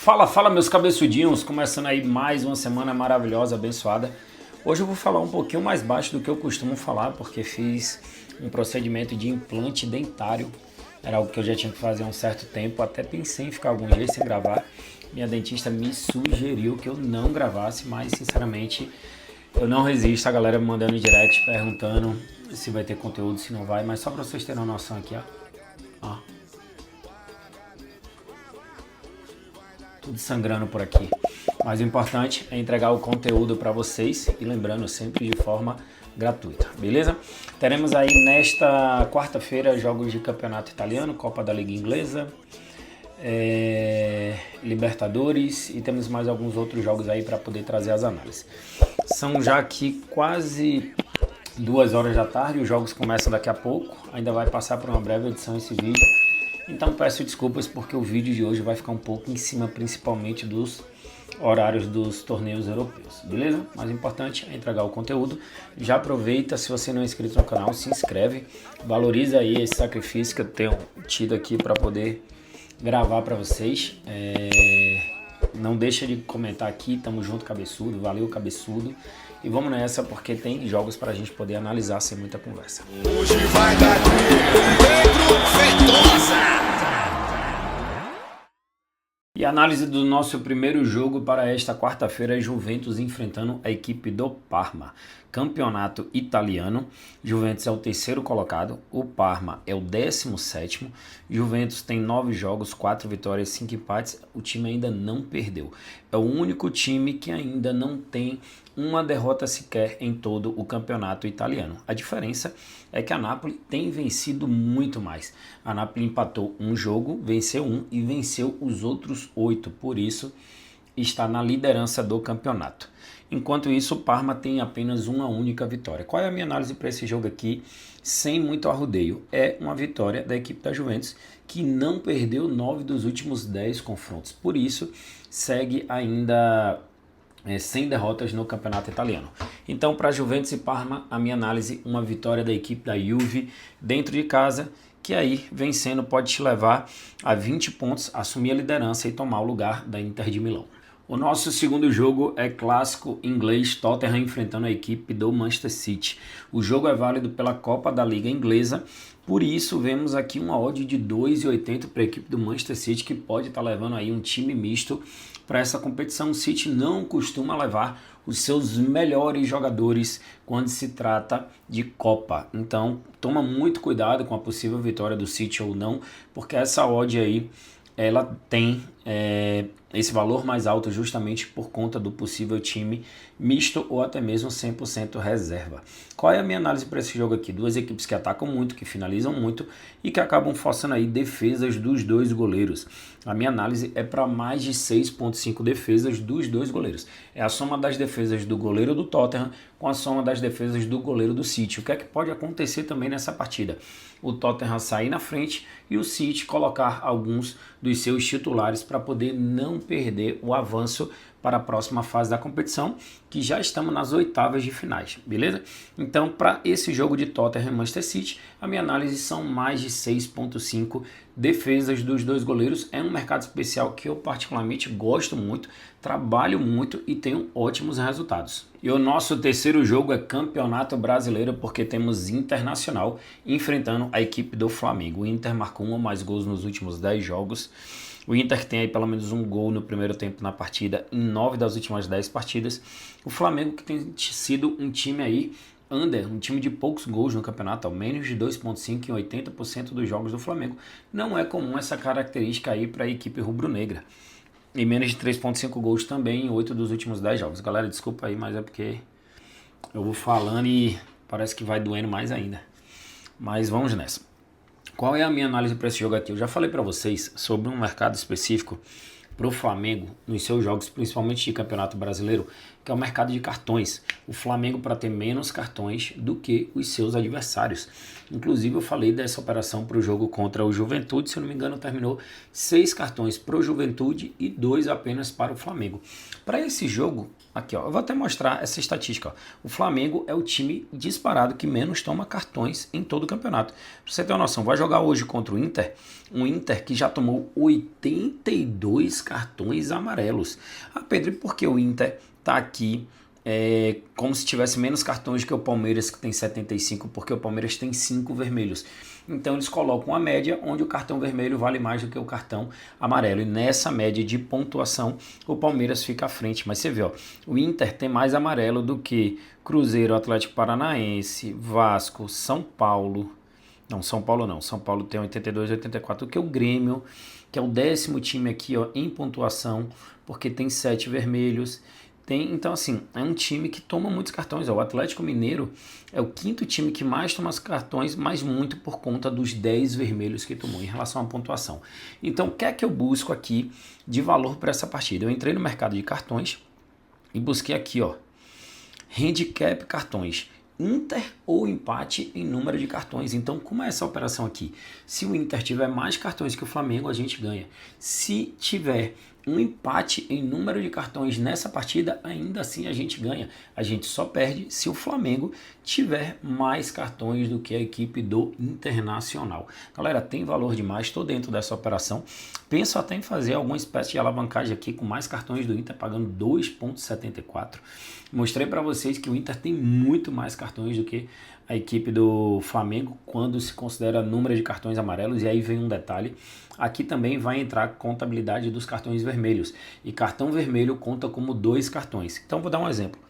Fala, fala meus cabeçudinhos, começando aí mais uma semana maravilhosa, abençoada. Hoje eu vou falar um pouquinho mais baixo do que eu costumo falar, porque fiz um procedimento de implante dentário. Era algo que eu já tinha que fazer há um certo tempo, até pensei em ficar alguns dias sem gravar. Minha dentista me sugeriu que eu não gravasse, mas sinceramente eu não resisto, a galera me mandando em direct perguntando se vai ter conteúdo, se não vai, mas só pra vocês terem uma noção aqui, ó. Tudo sangrando por aqui. Mas o importante é entregar o conteúdo para vocês e lembrando sempre de forma gratuita, beleza? Teremos aí nesta quarta-feira jogos de campeonato italiano, Copa da Liga Inglesa, Libertadores e temos mais alguns outros jogos aí para poder trazer as análises. São já aqui quase 2 horas da tarde, os jogos começam daqui a pouco, ainda vai passar por uma breve edição esse vídeo. Então peço desculpas porque o vídeo de hoje vai ficar um pouco em cima principalmente dos horários dos torneios europeus, beleza? Mas o importante é entregar o conteúdo. Já aproveita, se você não é inscrito no canal, se inscreve, valoriza aí esse sacrifício que eu tenho tido aqui para poder gravar para vocês. Não deixa de comentar aqui, tamo junto cabeçudo, valeu cabeçudo. E vamos nessa porque tem jogos para a gente poder analisar sem muita conversa. Hoje vai dar Pedro Feitosa. E a análise do nosso primeiro jogo para esta quarta-feira é Juventus enfrentando a equipe do Parma. Campeonato italiano, Juventus é o terceiro colocado, o Parma é o 17º, Juventus tem 9 jogos, 4 vitórias, 5 empates, o time ainda não perdeu. É o único time que ainda não tem uma derrota sequer em todo o campeonato italiano. A diferença é que a Napoli tem vencido muito mais. A Napoli empatou um jogo, venceu um e venceu os outros 8, por isso está na liderança do campeonato. Enquanto isso, o Parma tem apenas uma única vitória. Qual é a minha análise para esse jogo aqui, sem muito arrodeio? É uma vitória da equipe da Juventus, que não perdeu 9 dos últimos 10 confrontos. Por isso, segue ainda sem derrotas no campeonato italiano. Então, para Juventus e Parma, a minha análise, uma vitória da equipe da Juve dentro de casa, que aí, vencendo, pode te levar a 20 pontos, assumir a liderança e tomar o lugar da Inter de Milão. O nosso segundo jogo é clássico inglês, Tottenham enfrentando a equipe do Manchester City. O jogo é válido pela Copa da Liga Inglesa, por isso vemos aqui uma odd de 2,80 para a equipe do Manchester City, que pode estar levando aí um time misto para essa competição. O City não costuma levar os seus melhores jogadores quando se trata de Copa. Então, toma muito cuidado com a possível vitória do City ou não, porque essa odd aí, ela tem esse valor mais alto justamente por conta do possível time misto ou até mesmo 100% reserva. Qual é a minha análise para esse jogo aqui? Duas equipes que atacam muito, que finalizam muito e que acabam forçando aí defesas dos dois goleiros. A minha análise é para mais de 6,5 defesas dos dois goleiros. É a soma das defesas do goleiro do Tottenham com a soma das defesas do goleiro do City. O que é que pode acontecer também nessa partida? O Tottenham sair na frente e o City colocar alguns dos seus titulares para poder não perder o avanço para a próxima fase da competição, que já estamos nas oitavas de finais, beleza? Então, para esse jogo de Tottenham e Manchester City, a minha análise são mais de 6,5 defesas dos dois goleiros. É um mercado especial que eu particularmente gosto muito, trabalho muito e tenho ótimos resultados. E o nosso terceiro jogo é Campeonato Brasileiro, porque temos Internacional enfrentando a equipe do Flamengo. O Inter marcou 1 ou mais gols nos últimos 10 jogos. O Inter que tem aí pelo menos um gol no primeiro tempo na partida em 9 das últimas 10 partidas. O Flamengo que tem sido um time aí um time de poucos gols no campeonato, ao menos de 2,5 em 80% dos jogos do Flamengo. Não é comum essa característica aí para a equipe rubro-negra. E menos de 3,5 gols também em 8 dos últimos 10 jogos. Galera, desculpa aí, mas é porque eu vou falando e parece que vai doendo mais ainda. Mas vamos nessa. Qual é a minha análise para esse jogo aqui? Eu já falei para vocês sobre um mercado específico para o Flamengo nos seus jogos, principalmente de Campeonato Brasileiro, que é o mercado de cartões. O Flamengo para ter menos cartões do que os seus adversários. Inclusive eu falei dessa operação para o jogo contra o Juventude, se eu não me engano terminou 6 cartões para o Juventude e 2 apenas para o Flamengo. Para esse jogo, aqui ó, eu vou até mostrar essa estatística. Ó. O Flamengo é o time disparado que menos toma cartões em todo o campeonato. Pra você ter uma noção, vai jogar hoje contra o Inter, um Inter que já tomou 82 cartões amarelos. Ah, Pedro, e por que o Inter está aqui como se tivesse menos cartões que o Palmeiras, que tem 75, porque o Palmeiras tem 5 vermelhos? Então eles colocam a média onde o cartão vermelho vale mais do que o cartão amarelo. E nessa média de pontuação, o Palmeiras fica à frente. Mas você vê, ó, o Inter tem mais amarelo do que Cruzeiro, Atlético Paranaense, Vasco, São Paulo. Não, São Paulo não. São Paulo tem 82, 84, do que o Grêmio, que é o 10º time aqui, ó, em pontuação, porque tem 7 vermelhos. Então, assim, é um time que toma muitos cartões. Ó. O Atlético Mineiro é o 5º time que mais toma cartões, mas muito por conta dos 10 vermelhos que tomou em relação à pontuação. Então, o que é que eu busco aqui de valor para essa partida? Eu entrei no mercado de cartões e busquei aqui, ó, handicap cartões. Inter ou empate em número de cartões. Então, como é essa operação aqui? Se o Inter tiver mais cartões que o Flamengo, a gente ganha. Se tiver um empate em número de cartões nessa partida, ainda assim a gente ganha. A gente só perde se o Flamengo tiver mais cartões do que a equipe do Internacional. Galera, tem valor demais, estou dentro dessa operação. Penso até em fazer alguma espécie de alavancagem aqui com mais cartões do Inter, pagando 2,74. Mostrei para vocês que o Inter tem muito mais cartões do que a equipe do Flamengo quando se considera número de cartões amarelos. E aí vem um detalhe, aqui também vai entrar a contabilidade dos cartões vermelhos, e cartão vermelho conta como 2 cartões. Então vou dar um exemplo.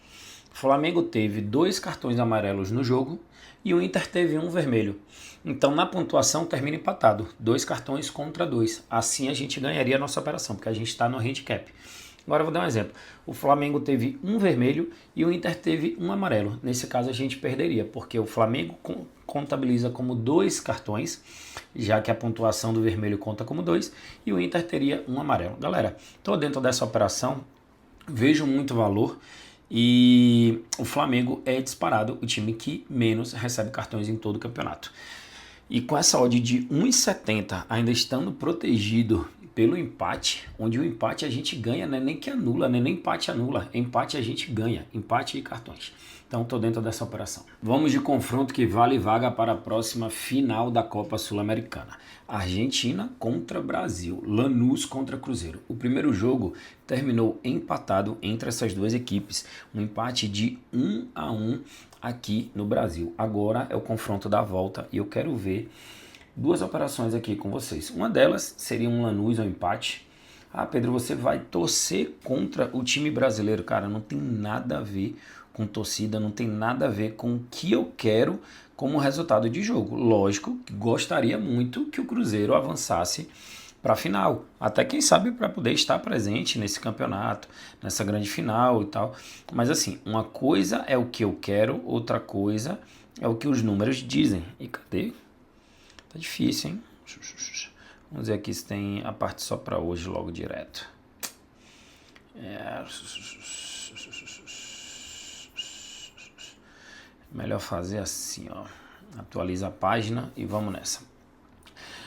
O Flamengo teve 2 cartões amarelos no jogo e o Inter teve 1 vermelho. Então na pontuação termina empatado, 2 cartões contra 2. Assim a gente ganharia a nossa operação, porque a gente está no handicap. Agora eu vou dar um exemplo. O Flamengo teve 1 vermelho e o Inter teve 1 amarelo. Nesse caso a gente perderia, porque o Flamengo contabiliza como 2 cartões, já que a pontuação do vermelho conta como 2, e o Inter teria 1 amarelo. Galera, estou dentro dessa operação, vejo muito valor, e o Flamengo é disparado o time que menos recebe cartões em todo o campeonato. E com essa odd de 1,70, ainda estando protegido pelo empate, onde o empate a gente ganha, né? Nem que anula, né? Nem empate anula, empate a gente ganha, empate e cartões. Então estou dentro dessa operação. Vamos de confronto que vale vaga para a próxima final da Copa Sul-Americana. Argentina contra Brasil, Lanús contra Cruzeiro. O primeiro jogo terminou empatado entre essas duas equipes, um empate de 1-1 aqui no Brasil. Agora é o confronto da volta e eu quero ver 2 operações aqui com vocês. Uma delas seria um Lanús ou empate. Ah, Pedro, você vai torcer contra o time brasileiro. Cara, não tem nada a ver com torcida, não tem nada a ver com o que eu quero como resultado de jogo. Lógico que gostaria muito que o Cruzeiro avançasse para a final, até quem sabe para poder estar presente nesse campeonato, nessa grande final e tal. Mas assim, uma coisa é o que eu quero, outra coisa é o que os números dizem. E cadê? Tá difícil, hein? Vamos ver aqui se tem a parte só para hoje logo direto. Melhor fazer assim, ó. Atualiza a página e vamos nessa.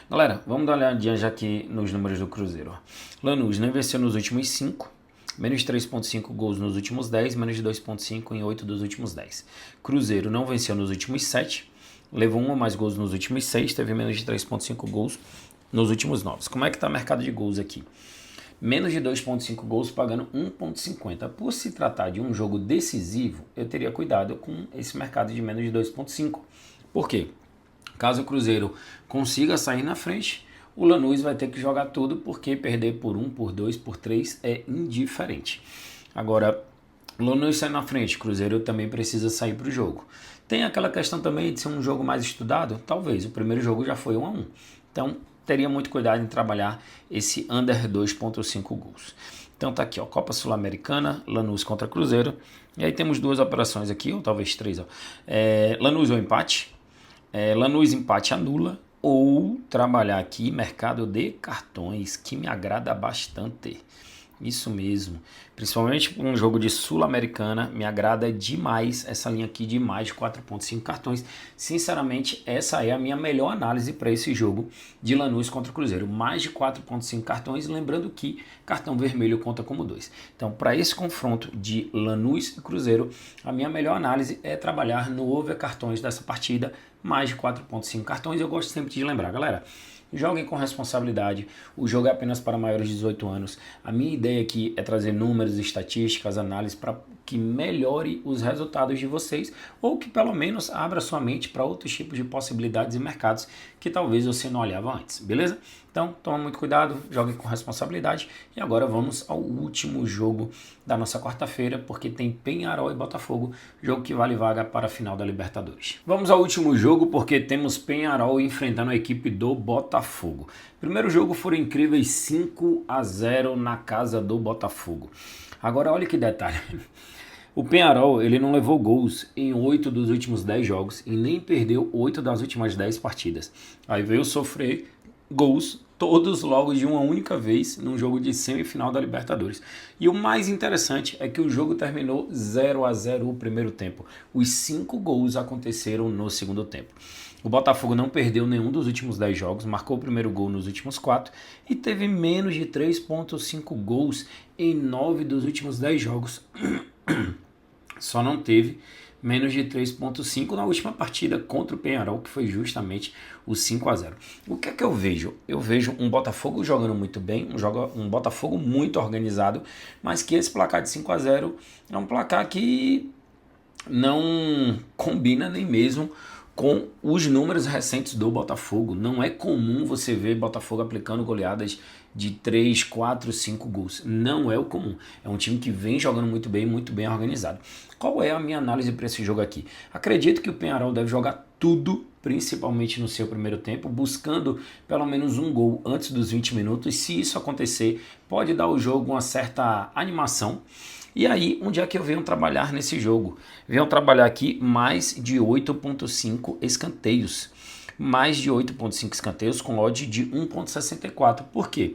Galera, vamos dar uma olhadinha já aqui nos números do Cruzeiro. Ó. Lanús não venceu nos últimos 5, menos de 3,5 gols nos últimos 10, menos de 2,5 em 8 dos últimos 10. Cruzeiro não venceu nos últimos 7, levou 1 ou mais gols nos últimos 6, teve menos de 3,5 gols nos últimos 9. Como é que está o mercado de gols aqui? Menos de 2,5 gols pagando 1,50. Por se tratar de um jogo decisivo, eu teria cuidado com esse mercado de menos de 2,5. Por quê? Caso o Cruzeiro consiga sair na frente, o Lanús vai ter que jogar tudo, porque perder por 1, por 2, por 3 é indiferente. Agora, o Lanús sai na frente, o Cruzeiro também precisa sair para o jogo. Tem aquela questão também de ser um jogo mais estudado? Talvez, o primeiro jogo já foi 1-1. Então, teria muito cuidado em trabalhar esse under 2,5 gols. Então tá aqui, ó, Copa Sul-Americana, Lanús contra Cruzeiro. E aí temos 2 operações aqui, ou talvez 3. Ó. Lanús ou empate. Lanús empate anula. Ou trabalhar aqui mercado de cartões, que me agrada bastante. Isso mesmo. Principalmente um jogo de Sul-Americana, me agrada demais essa linha aqui de mais de 4,5 cartões. Sinceramente, essa é a minha melhor análise para esse jogo de Lanús contra o Cruzeiro. Mais de 4,5 cartões, lembrando que cartão vermelho conta como 2. Então, para esse confronto de Lanús e Cruzeiro, a minha melhor análise é trabalhar no over cartões dessa partida, mais de 4,5 cartões. Eu gosto sempre de lembrar, galera, joguem com responsabilidade, o jogo é apenas para maiores de 18 anos. A minha ideia aqui é trazer números, estatísticas, análises para que melhore os resultados de vocês ou que pelo menos abra sua mente para outros tipos de possibilidades e mercados que talvez você não olhava antes, beleza? Então, toma muito cuidado, jogue com responsabilidade e agora vamos ao último jogo da nossa quarta-feira, porque tem Peñarol e Botafogo, jogo que vale vaga para a final da Libertadores. Vamos ao último jogo porque temos Peñarol enfrentando a equipe do Botafogo. Primeiro jogo foram incríveis 5-0 na casa do Botafogo. Agora olha que detalhe. O Peñarol, ele não levou gols em 8 dos últimos 10 jogos e nem perdeu 8 das últimas 10 partidas. Aí veio sofrer gols todos logo de uma única vez num jogo de semifinal da Libertadores. E o mais interessante é que o jogo terminou 0-0 o primeiro tempo. Os 5 gols aconteceram no segundo tempo. O Botafogo não perdeu nenhum dos últimos 10 jogos, marcou o primeiro gol nos últimos 4 e teve menos de 3,5 gols em 9 dos últimos 10 jogos. Só não teve menos de 3,5 na última partida contra o Peñarol, que foi justamente o 5-0. O que é que eu vejo? Eu vejo um Botafogo jogando muito bem, um Botafogo muito organizado, mas que esse placar de 5-0 é um placar que não combina nem mesmo com os números recentes do Botafogo. Não é comum você ver Botafogo aplicando goleadas de 3, 4, 5 gols. Não é o comum. É um time que vem jogando muito bem organizado. Qual é a minha análise para esse jogo aqui? Acredito que o Peñarol deve jogar tudo, principalmente no seu primeiro tempo, buscando pelo menos um gol antes dos 20 minutos. Se isso acontecer, pode dar ao jogo uma certa animação. E aí, onde é que eu venho trabalhar nesse jogo? Venho trabalhar aqui mais de 8,5 escanteios. Mais de 8,5 escanteios com odd de 1,64. Por quê?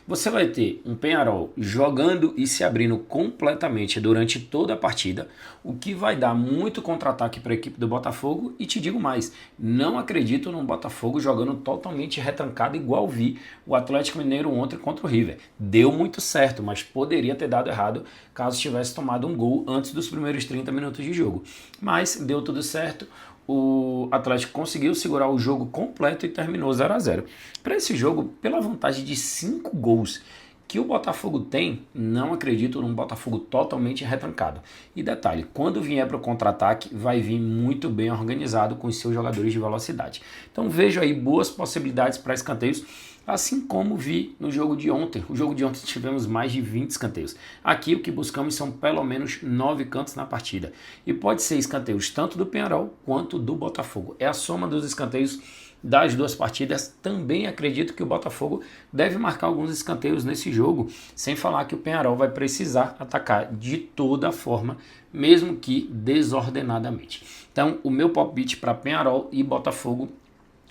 Você vai ter um Peñarol jogando e se abrindo completamente durante toda a partida, o que vai dar muito contra-ataque para a equipe do Botafogo. E te digo mais, não acredito num Botafogo jogando totalmente retrancado igual vi o Atlético Mineiro ontem contra o River. Deu muito certo, mas poderia ter dado errado caso tivesse tomado um gol antes dos primeiros 30 minutos de jogo. Mas deu tudo certo. O Atlético conseguiu segurar o jogo completo e terminou 0-0. Para esse jogo, pela vantagem de 5 gols que o Botafogo tem, não acredito num Botafogo totalmente retrancado. E detalhe, quando vier para o contra-ataque, vai vir muito bem organizado com os seus jogadores de velocidade. Então vejo aí boas possibilidades para escanteios, assim como vi no jogo de ontem. O jogo de ontem tivemos mais de 20 escanteios. Aqui o que buscamos são pelo menos 9 cantos na partida. E pode ser escanteios tanto do Peñarol quanto do Botafogo. É a soma dos escanteios das duas partidas. Também acredito que o Botafogo deve marcar alguns escanteios nesse jogo, sem falar que o Peñarol vai precisar atacar de toda forma, mesmo que desordenadamente. Então o meu palpite para Peñarol e Botafogo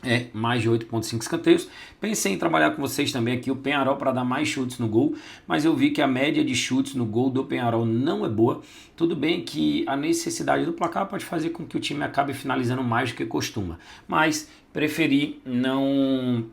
é mais de 8,5 escanteios. Pensei em trabalhar com vocês também aqui o Peñarol para dar mais chutes no gol, mas eu vi que a média de chutes no gol do Peñarol não é boa. Tudo bem que a necessidade do placar pode fazer com que o time acabe finalizando mais do que costuma, mas preferi não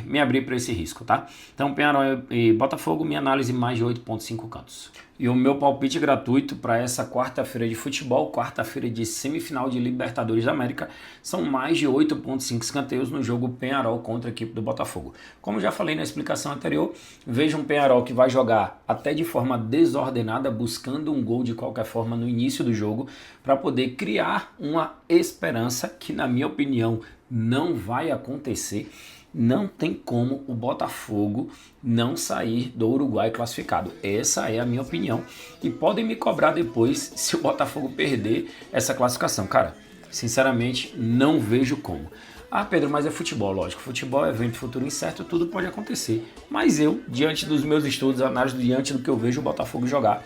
me abrir para esse risco, tá? Então, Peñarol e Botafogo, minha análise mais de 8,5 cantos. E o meu palpite gratuito para essa quarta-feira de futebol, quarta-feira de semifinal de Libertadores da América, são mais de 8,5 escanteios no jogo Peñarol contra a equipe do Botafogo. Como já falei na explicação anterior, veja um Peñarol que vai jogar até de forma desordenada, buscando um gol de qualquer forma no início do jogo, para poder criar uma esperança que, na minha opinião, não vai acontecer. Não tem como o Botafogo não sair do Uruguai classificado. Essa é a minha opinião. E podem me cobrar depois se o Botafogo perder essa classificação. Cara, sinceramente, não vejo como. Ah, Pedro, mas é futebol, lógico. Futebol é evento futuro incerto, tudo pode acontecer. Mas eu, diante dos meus estudos, análise, diante do que eu vejo o Botafogo jogar,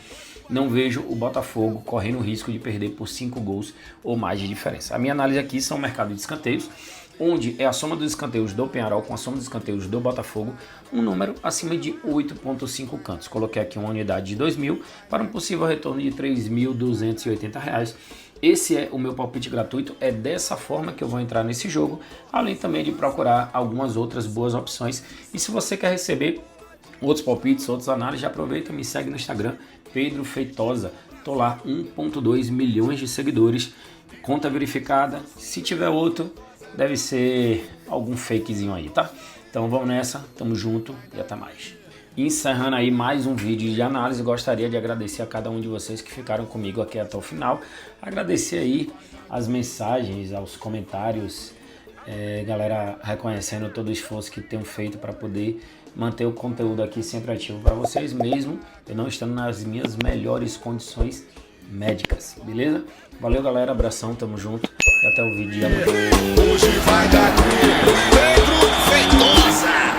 não vejo o Botafogo correndo o risco de perder por 5 gols ou mais de diferença. A minha análise aqui são o mercado de escanteios, onde é a soma dos escanteios do Peñarol com a soma dos escanteios do Botafogo, um número acima de 8,5 cantos. Coloquei aqui uma unidade de 2.000 para um possível retorno de R$ 3.280. Esse é o meu palpite gratuito, é dessa forma que eu vou entrar nesse jogo, além também de procurar algumas outras boas opções. E se você quer receber outros palpites, outras análises, já aproveita e me segue no Instagram, Pedro Feitosa. Tô lá, 1,2 milhões de seguidores, conta verificada. Se tiver outro, deve ser algum fakezinho aí, tá? Então vamos nessa, tamo junto e até mais. Encerrando aí mais um vídeo de análise, gostaria de agradecer a cada um de vocês que ficaram comigo aqui até o final. Agradecer aí as mensagens, aos comentários, galera reconhecendo todo o esforço que tenho feito para poder manter o conteúdo aqui sempre ativo para vocês, mesmo eu não estando nas minhas melhores condições médicas, beleza? Valeu galera, abração, tamo junto e até o vídeo de amanhã. Hoje vai dar Pedro Feitosa.